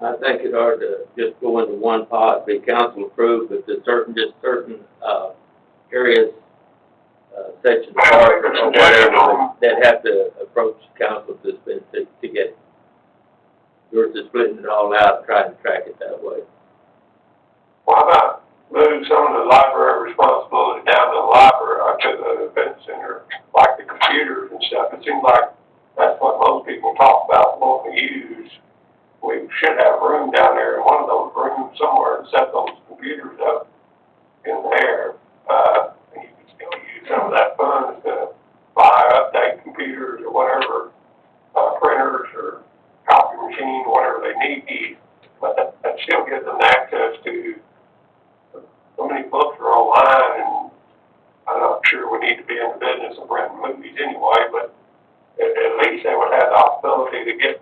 I think it ought to just go into one pot, be council approved, but the certain, areas, sections of park or whatever, that have to approach council to get it. Versus splitting it all out and trying to track it that way. Why not move some of the library responsibility down to the library, or to the event center, like the computers and stuff? It seems like that's what most people talk about wanting to use. We should have room down there in one of those rooms somewhere to set those computers up in there. You can still use some of that funds to buy, update computers or whatever, printers or copy machine, whatever they need. But that still gives them access to so many books are online, and I'm not sure we need to be in the business of renting movies anyway, but at least they would have the possibility to get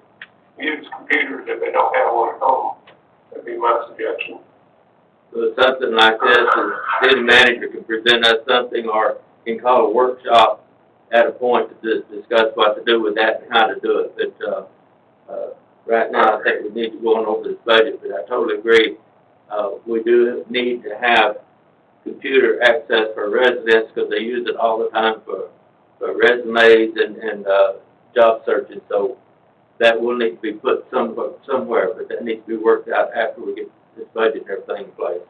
used computers if they don't have one at home. That'd be my suggestion. So something like this, the city manager can present us something, or can call a workshop at a point to discuss what to do with that and how to do it. But right now, I think we need to go on over this budget, but I totally agree. We do need to have computer access for residents because they use it all the time for resumes and job searching. So that will need to be put somewhere, but that needs to be worked out after we get this budget and everything in place.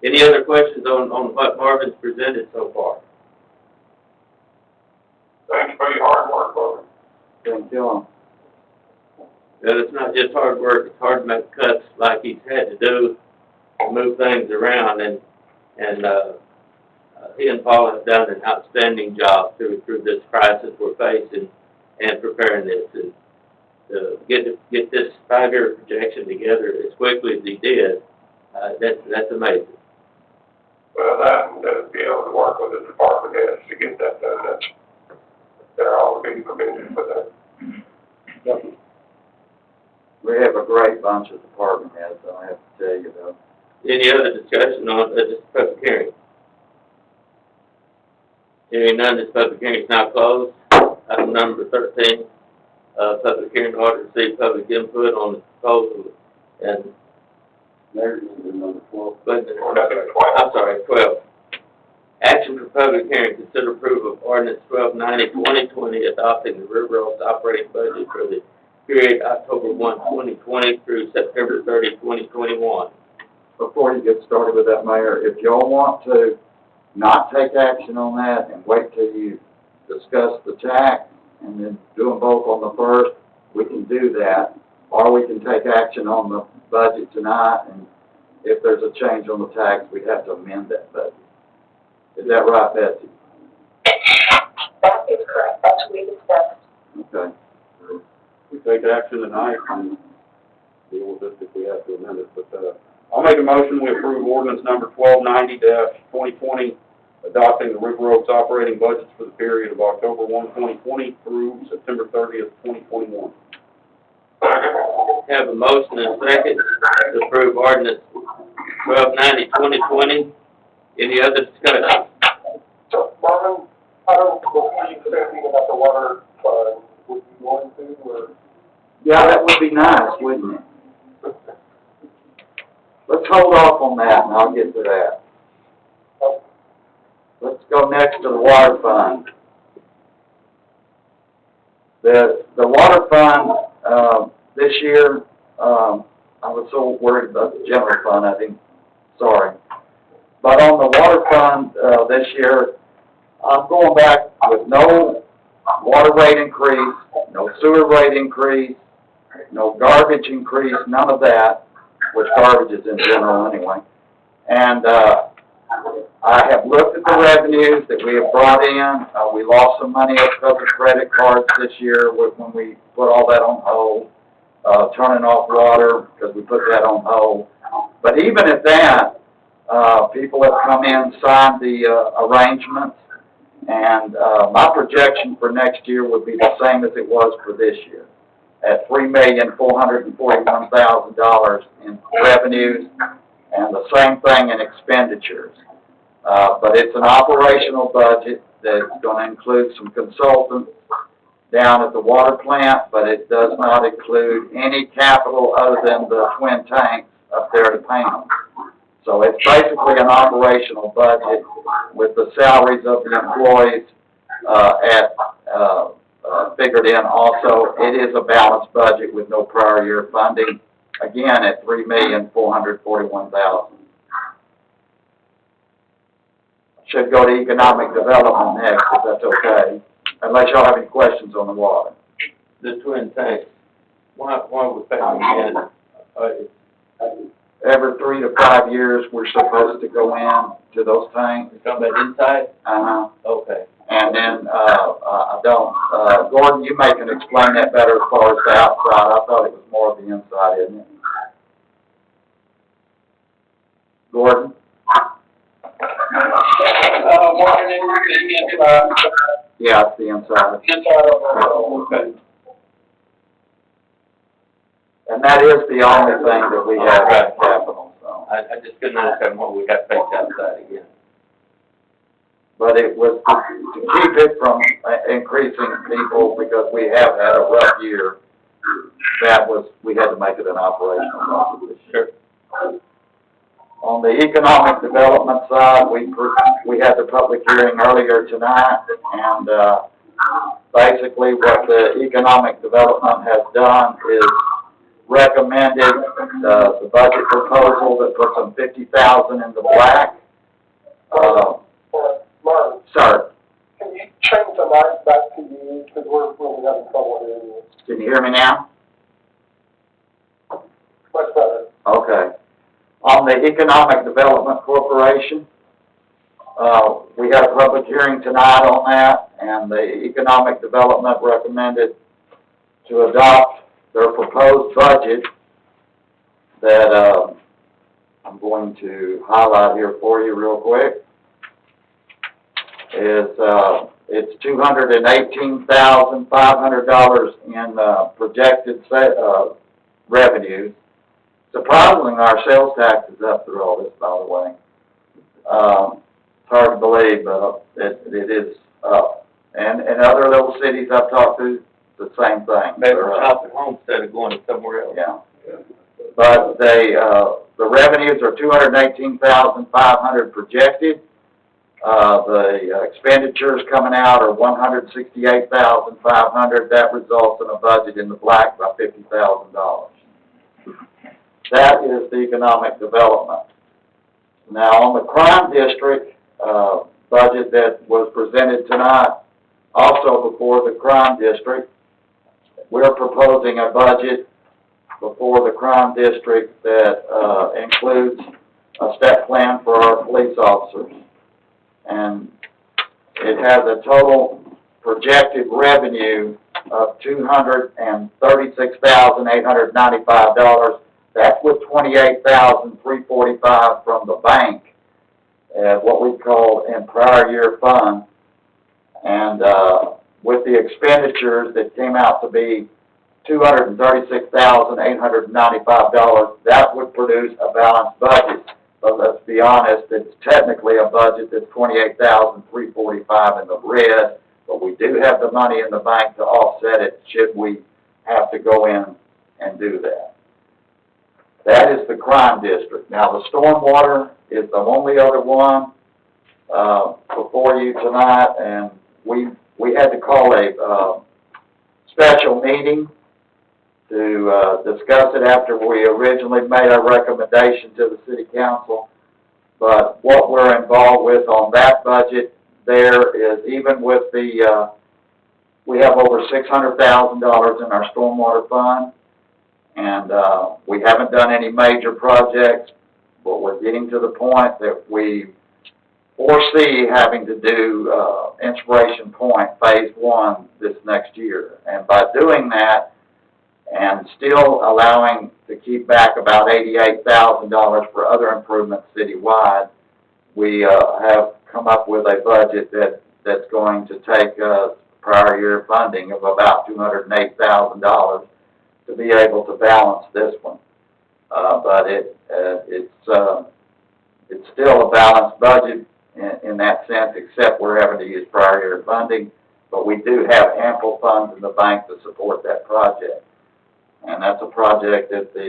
Any other questions on what Marvin's presented so far? Thanks for your hard work, Marvin. Thank you. Well, it's not just hard work, it's hard to make cuts like he's had to do, to move things around, and he and Paul have done an outstanding job through this crisis we're facing and preparing this. And to get this 5-year projection together as quickly as he did, that's amazing. Well, that and to be able to work with the department heads to get that done, they're all being commended for that. Yep. We have a great bunch of department heads, I have to tell you, though. Any other discussion on this public hearing? Hearing none, this public hearing is now closed. Item number 13, public hearing order to receive public input on the proposal, and There's number 12. I'm sorry, 12. Action for public hearing, consider approval of ordinance 1290-2020 adopting the River Oaks operating budget for the period October 1, 2020 through September 30, 2021. Before you get started with that, Mayor, if y'all want to not take action on that and wait till you discuss the tax and then do them both on the first, we can do that. Or we can take action on the budget tonight, and if there's a change on the tax, we'd have to amend that budget. Is that right, Betsy? That is correct. That's what we discussed. Okay. We take action tonight and deal with it if we have to amend it. But I'll make a motion, we approve ordinance number 1290-2020, adopting the River Oaks operating budgets for the period of October 1, 2020 through September 30th, 2021. Have a motion and a second to approve ordinance 1290-2020. Any other discussion? So, Marvin, I don't believe you said anything about the water fund. Would you want to, or? Yeah, that would be nice, wouldn't it? Let's hold off on that, and I'll get to that. Let's go next to the water fund. The water fund, this year, I was so worried about the general fund, I think, sorry. But on the water fund, this year, I'm going back with no water rate increase, no sewer rate increase, no garbage increase, none of that, which garbage is in general anyway. And I have looked at the revenues that we have brought in. We lost some money because of credit cards this year when we put all that on hold, turning off water because we put that on hold. But even at that, people have come in, signed the arrangements, and my projection for next year would be the same as it was for this year, at $3,441,000 in revenues, and the same thing in expenditures. But it's an operational budget that's going to include some consultants down at the water plant, but it does not include any capital other than the twin tanks up there to paint them. So it's basically an operational budget with the salaries of the employees, figured in also. It is a balanced budget with no prior year funding, again at $3,441,000. Should go to economic development next, if that's okay, unless y'all have any questions on the water. The twin tanks, why we paying again? Every 3 to 5 years, we're supposed to go in to those tanks. You talking about inside? Uh-huh. Okay. And then, I don't, Gordon, you may can explain that better as far as the outside. I thought it was more of the inside, isn't it? Gordon? Walking in the inside. Yeah, it's the inside. Inside of okay. And that is the only thing that we have in capital, so. I just couldn't understand why we got paid outside again. But it was to keep it from increasing people, because we have had a rough year. We had to make it an operational budget this year. Sure. On the economic development side, we had the public hearing earlier tonight, and, basically what the economic development has done is recommended, the budget proposal that puts them $50,000 in the black. Mark, Sir, can you change the light back to you, because we're really having trouble hearing you. can you hear me now? Much better. Okay. On the Economic Development Corporation, we had a public hearing tonight on that, and the Economic Development recommended to adopt their proposed budget that, I'm going to highlight here for you real quick. It's $218,500 in, projected, revenue. Surprisingly, our sales tax is up through all this, by the way. It's hard to believe, but it is up. And other little cities I've talked to, the same thing. Maybe shop at home instead of going somewhere else. Yeah. But the revenues are $218,500 projected. The expenditures coming out are $168,500. That results in a budget in the black by $50,000. That is the economic development. Now, on the crime district, budget that was presented tonight, also before the crime district, we're proposing a budget before the crime district that, includes a step plan for our police officers. And it has a total projected revenue of $236,895. That's with $28,345 from the bank, what we call in prior year fund. And, with the expenditures that came out to be $236,895, that would produce a balanced budget. But let's be honest, it's technically a budget that's $28,345 in the red, but we do have the money in the bank to offset it should we have to go in and do that. That is the crime district. Now, the stormwater is the only other one before you tonight, and we had to call a special meeting to discuss it after we originally made our recommendation to the city council. But what we're involved with on that budget there is, even with the, we have over $600,000 in our stormwater fund, and we haven't done any major projects, but we're getting to the point that we foresee having to do Inspiration Point Phase 1 this next year. And by doing that, and still allowing to keep back about $88,000 for other improvements citywide, we have come up with a budget that's going to take prior year funding of about $208,000 to be able to balance this one. But it's still a balanced budget in that sense, except we're having to use prior year funding. but we do have ample funds in the bank to support that project. And that's a project that the